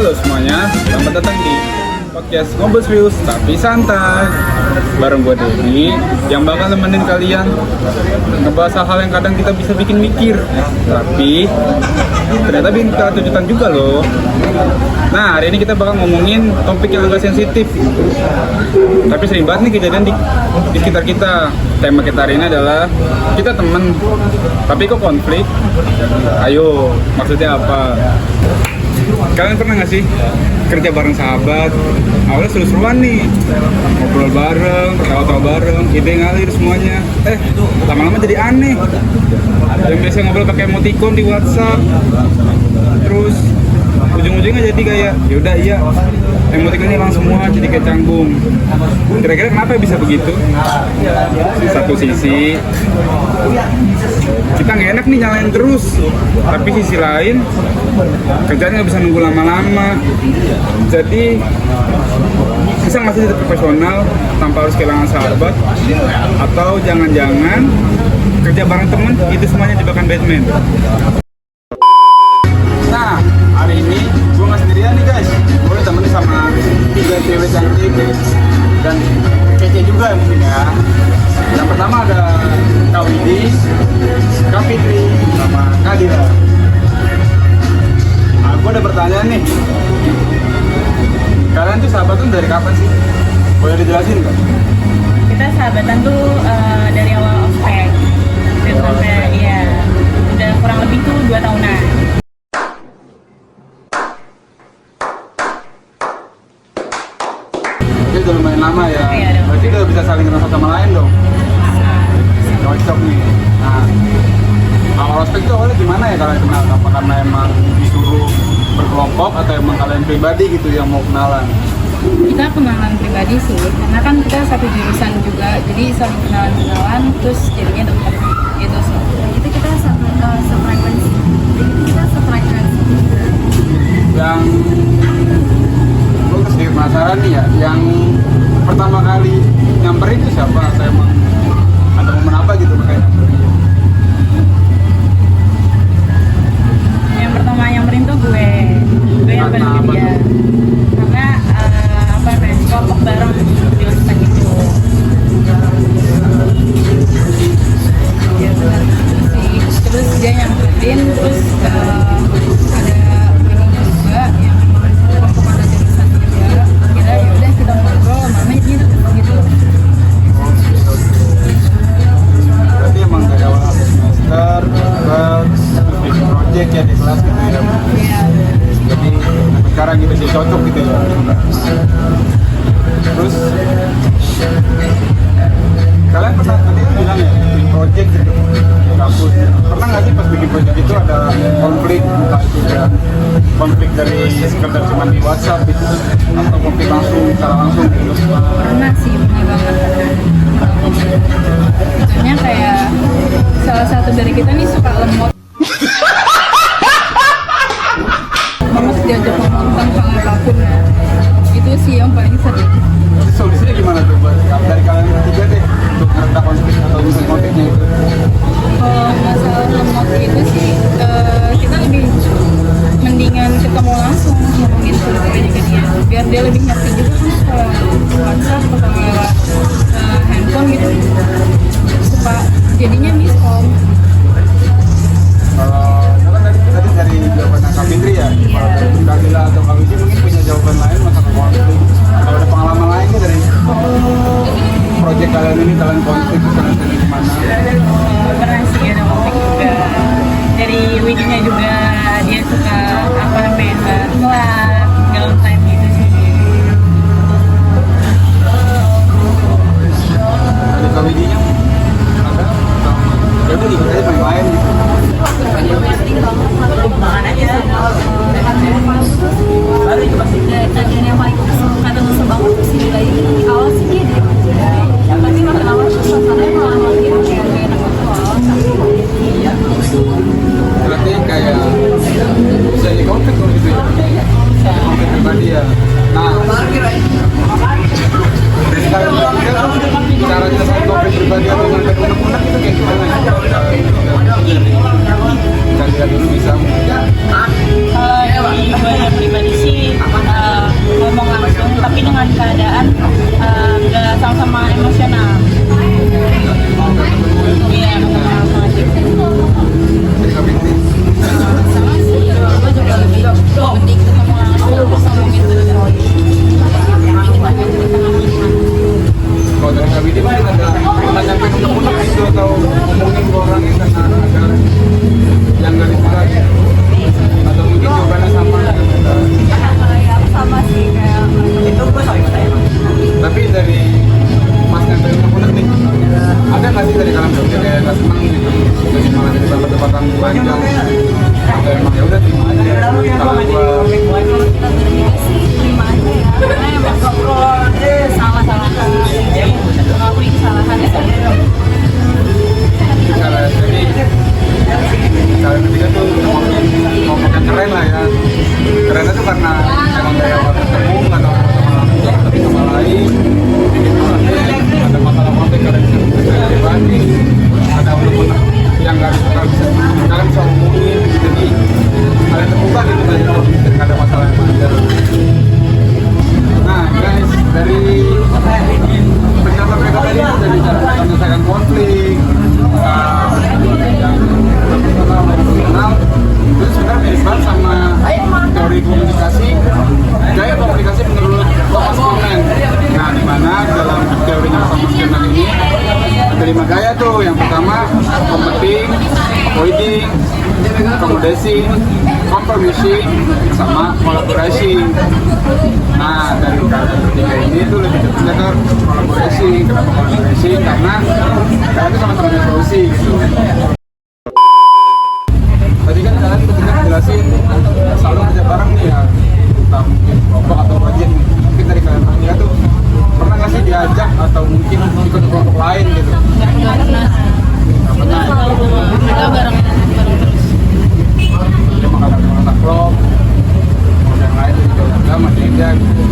Halo semuanya, selamat datang di podcast Ngobrol Serius Tapi Santai bareng gue Dedi yang bakal nemenin kalian ngebahas hal-hal yang kadang kita bisa bikin mikir tapi ternyata bikin kelanjutan juga loh. Nah, hari ini kita bakal ngomongin topik yang agak sensitif tapi sering banget nih kejadian di sekitar kita. Tema kita hari ini adalah kita temen tapi kok konflik. Ayo, maksudnya apa? Kalian pernah nggak sih kerja bareng sahabat, awalnya seru-seruan nih, ngobrol bareng, ketawa-tawa bareng, ide ngalir semuanya, lama-lama jadi aneh. Yang biasa ngobrol pakai emoticon di WhatsApp, terus ujung-ujungnya jadi kayak yaudah iya, emoticonnya hilang semua, jadi kayak canggung. Kira-kira kenapa bisa begitu? Satu sisi kita nggak enak nih nyalain terus, tapi sisi lain kerjanya nggak bisa nunggu lama-lama. Jadi bisa nggak sih tetap profesional tanpa harus kehilangan sahabat? Atau jangan-jangan kerja bareng temen itu semuanya jebakan Batman? Nah, hari ini gue nggak sendirian nih guys, gue ditemenin sama 3 cewek cantik dan kece juga mungkin ya. Yang pertama ada Kak Widi, Kak Fitri, sama Kak Dira. Nah, gue ada pertanyaan nih, kalian tuh sahabatan dari kapan sih? Boleh dijelasin nggak? Kita sahabatan tuh dari awal ospek dan sampai ya udah kurang lebih tuh 2 tahunan. Jadi udah lumayan lama ya. Iya, berarti udah bisa saling kenal satu sama lain dong. Cocok nih. Nah, awal ospek itu awalnya gimana ya kalian kenal? Apa karena emang disuruh berkelompok atau emang kalian pribadi gitu yang mau kenalan? Kita kenalan pribadi sih, karena kan kita satu jurusan juga, jadi saling kenalan terus jadinya deket gitu sih. Itu kita sefrekuensi. Jadi kita sefrekuensi. Yang gue sedikit penasaran nih ya, yang pertama kali nyamperin itu siapa? Atau emang ada momen apa gitu makanya nyamperin? Yang pertama nyamperin tuh gue yang paling Karena apa dia, tuh? karena apa namanya kelompok bareng di ospek gitu. Ya benar itu sih. Terus dia nyamperin, terus ada ini juga yang kelompok ada jurusan juga. Kira ya udah kita ngobrol, mama ini tuh gitu. Berarti emang dari awal semester bikin project ya di kelas gitu ya. Iya. Jadi sekarang gitu sih cocok gitu ya. Terus kalian pernah tadi kan bilang ya bikin project gitu di kampus. Pernah nggak sih pas bikin project itu ada konflik, entah itu dan konflik dari sekedar cuma di WhatsApp gitu atau konflik langsung secara langsung gitu? Pernah sih, pernah banget. Contohnya kayak salah satu dari kita nih suka lemot. Mama diajak ngomong tentang hal apapun ya. Itu sih yang paling sering. Jadi solusinya gimana tuh buat dari kalian bertiga deh untuk meredah konflik atau menyelesaikan konfliknya itu? Kalau masalah lemot itu sih kita lebih mendingan ketemu langsung ngomongin ceritanya ke dia biar dia lebih ngerti juga kan keadaan nggak sama-sama emosional. Iya, sama-sama aja. Sama sih, gue juga lebih penting ketemu langsung bisa ngomongin Kalau dari kami ini mungkin ada pernah nyampe ketemu itu atau ngomongin ke orangnya karena ada yang nggak disuka gitu. Atau mungkin jawabannya sama gitu. Sama sih kayak itu gue Tapi dari pas nyampe ketemu nih, ada nggak sih dari kalian berdua kayak nggak senang gitu? Jadi malah jadi tempat-tempatan panjang atau emang ya udah terima aja. Kalau gua sih terima aja ya karena emang salah-salah mengakui kesalahannya cara jadi kalian ketiga tuh ngomongnya keren lah ya. Kerennya tuh karena emang kayak waktu ketemu atau tapi sama lain ada masalah konflik kalian bisa dibagi, ada walaupun yang nggak suka bisa kalian bisa ngomongin gitu, jadi kalian terbuka gitu aja kalau ketika ada masalah yang ada. Nah guys, dari penjelasan mereka tadi dari cara menyelesaikan konflik yang profesional emosional itu sebenarnya mirip banget sama teori komunikasi, gaya komunikasi menurut Thomas Kuhn. Nah, di mana dalam teorinya Thomas Kuhn ini ada 5 gaya tuh. Yang pertama competing, avoiding, accommodating, compromising, sama collaborating. Nah, dari kata ketiga ini tuh lebih tepatnya ke collaborating. Kenapa collaborating? Karena kalian itu sama-sama punya solusi gitu. Tadi kan kalian ketika jelasin selalu kerja bareng nih ya, entah mungkin kelompok atau bagian. Mungkin dari kalian bertiga tuh pernah nggak sih diajak atau mungkin ikut kelompok lain gitu? Nggak pernah. Kita bareng terus. Dia makan masak vlog, yang lain juga udah masih aja gitu.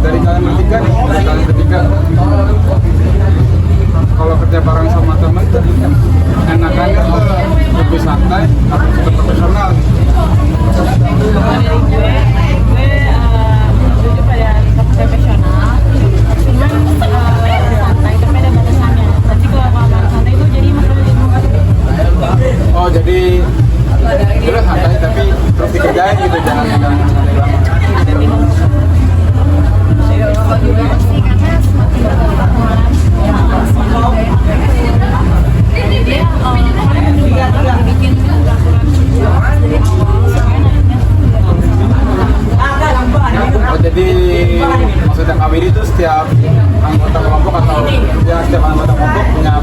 Dari kalian bertiga nih, dari kalian bertiga kalau kerja bareng sama teman tuh enakannya tuh lebih santai atau lebih profesional? Gue jujur pada profesional, cuman santai tapi ada batasannya. Nanti kalau ngomong santai itu jadi masalah. Oh jadi terus santai tapi terus dikerjain gitu, jangan santai banget. kalau juga sih karena semakin berpengalaman jadi dia juga bikin peraturan dari awal supaya nantinya Oh jadi maksudnya KWD itu setiap anggota kelompok atau ya setiap anggota kelompok punya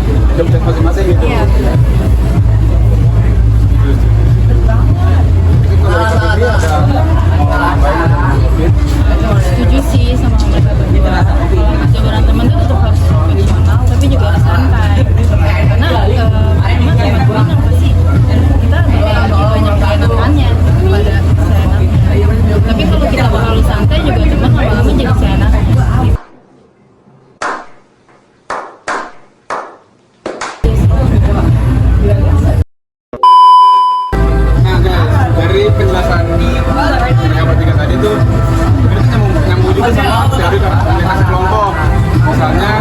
job desk masing-masing gitu? Iya. Itu kalau dari KWD ada mau nambahin atau mungkin? Setuju sih sama mereka berdua. Kalau kerja bareng teman itu tetap harus profesional, tapi juga harus santai. Karena emang teman apa sih? Kita bakal lebih banyak keenakannya daripada seenaknya. Tapi kalau kita terlalu santai juga teman lama-lama jadi seenaknya. Nah guys, dari penjelasan mereka bertiga tadi tuh sebenarnya nyambung juga sama teori komunikasi kelompok. Misalnya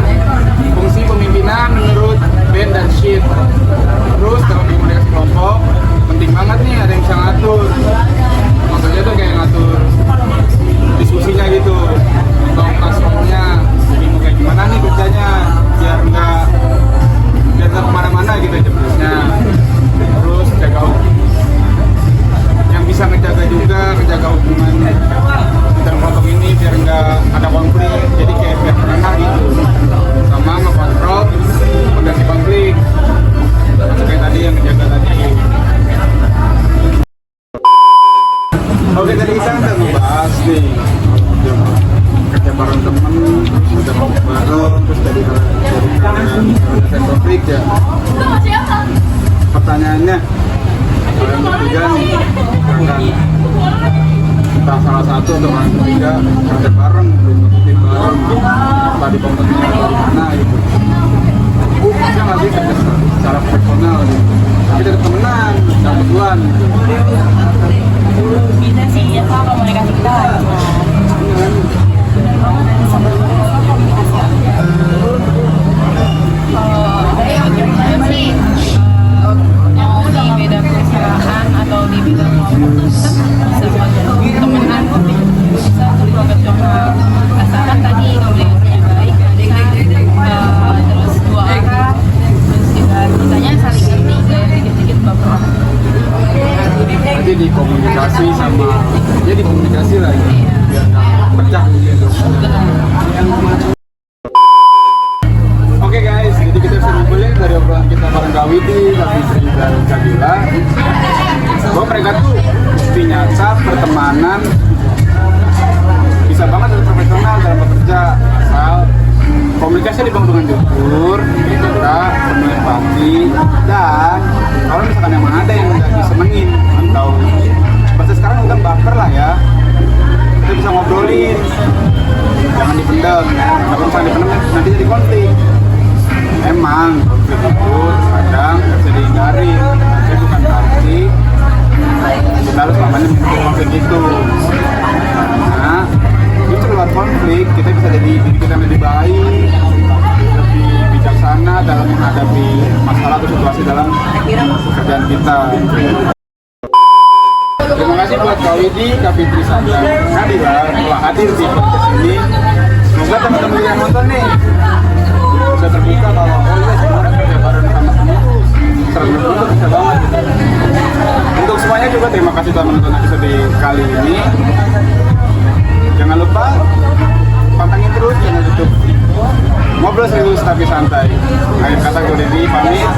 fungsi pemimpinan menurut Ben dan Sheet. Terus dalam komunikasi kelompok penting banget nih ada yang bisa ngatur. Maksudnya tuh kayak ngatur diskusinya gitu, atau klasternya. Jadi mau kayak gimana nih kerjanya biar nggak kemana-mana gitu jemputnya. Terus jaga yang bisa ngejaga hubungan dalam kelompok ini biar nggak ada konflik, jadi kayak biar tenang gitu, sama ngekontrol potensi konflik kayak tadi yang ngejaga tadi. Oke, tadi kita udah ngebahas nih kerja bareng temen, kerja bareng, terus dari selesai konflik ya. Pertanyaannya kalian bertiga nih akan entah salah satu atau kalian bertiga kerja bareng, tim bareng, entah di kompetisi atau di mana gitu. Bisa nggak sih kerja secara profesional gitu, tapi tetap temenan, jangan duluan gitu. Bisa sih, ya komunikasi kita hadir di podcast ini. Semoga teman-teman yang nonton nih bisa terbuka kalau oh iya sebenarnya kerja bareng sama kamu seru itu bisa banget gitu. Untuk semuanya juga terima kasih telah menonton episode kali ini. Jangan lupa pantengin terus channel YouTube Ngobrol Serius Tapi Santai. Akhir kata gue Dedi pamit.